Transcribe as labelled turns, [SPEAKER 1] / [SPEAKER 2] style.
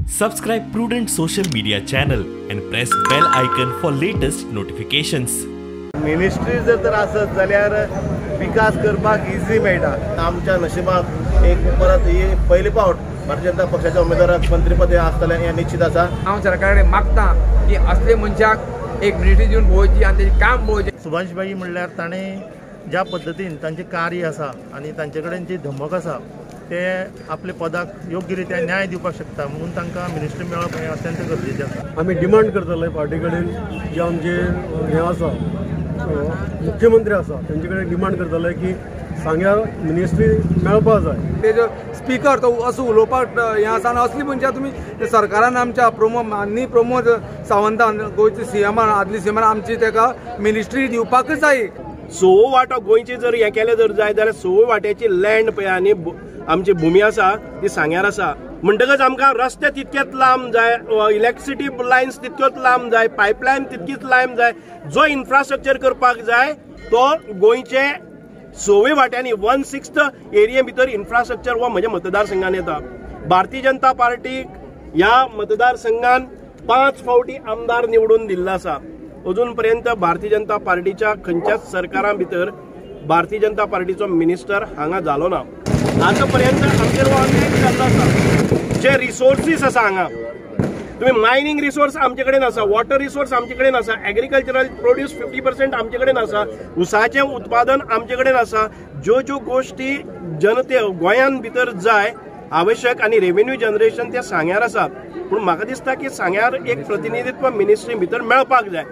[SPEAKER 1] Subscribe Prudent social media channel and press bell icon for latest notifications.
[SPEAKER 2] Ministry जर आसत जाल्यार विकास करपाक easy मेळटा। आमच्या नशिबाक एक परत ही पयली फावट भारतीय जनता पक्षाच्या उमेदवाराक मंत्रीपद आसतलें हें निश्चित आसा।
[SPEAKER 3] हांव सरकाराक मागता की असले मनशाक एक मिनिस्ट्री दिवन पळोवची आनी तेजें काम पळोवचें।
[SPEAKER 4] सुभाषबाई म्हणल्यार ताणें ज्या पद्दतीन तांचें कार्य आसा आनी तांचे कडेन जी धमक आसा ते आपले पदाक योग्य रित्या न्याय दिवपाक शकता म्हणून तांकां मिनिस्ट्री मेळप हें अत्यंत गरजेचें आसा।
[SPEAKER 5] आमी डिमांड करतले पार्टी कडेन जे आमचे हे आसा मुख्यमंत्री आसा तांचे कडेन डिमांड करतले की सांग्यार मिनिस्ट्री मेळपा जाय।
[SPEAKER 3] तेजो स्पीकर तो असो उलोवपाक हें आसा आनी असली मनशां तुमी सरकारान आमच्या प्रमोद सावंतान गोंयच्या सीएमान आदली सीएमान आमची तेका मिनिस्ट्री दिवपाकच जाय।
[SPEAKER 2] सवो वाटो गोंयचे जर हें केलें जर जाय जाल्यार सवो वाट्याची लँड पळय आनी आमची भूमी आसा ती सांग्यार आसा म्हणटकच आमकां रस्ते तितकेच लांब जाय, इलेक्ट्रिसिटी लायन्स तितक्योच लांब जाय, पायपलायन तितकीच लांब जाय। जो इन्फ्रास्ट्रक्चर करपाक जाय तो गोंयचे सवय वाट्यांनी 1/6 एरिये भितर इन्फ्रास्ट्रक्चर हो म्हज्या मतदारसंघान येता। भारतीय जनता पार्टीक ह्या मतदारसंघान 5 फावटी आमदार निवडून दिल्लो आसा। अजून पर्यंत भारतीय जनता पार्टीच्या खंयच्याच सरकारा भितर भारतीय जनता पार्टीचो मिनिस्टर हांगा जालो ना। आता पर्यंत आमचेर हो अन्याय जाल्लो आसा। जे रिसोर्सीस आसा हांगा तुम्ही मायनिंग रिसोर्स आमचे कडेन आसा, वॉटर रिसोर्स आमचे कडेन आसा, एग्रीकल्चरल प्रोड्यूस 50% आमचे कडेन आसा, उसाचें उत्पादन आमचे कडेन आसा। ज्यो गोष्टी जनते गोंयान भितर जाय आवश्यक आनी रेव्हेन्यू जनरेशन ते सांग्यार आसा। पूण म्हाका दिसता की सांग्यार एक प्रतिनिधित्व मिनिस्ट्री भितर मेळपाक जाय।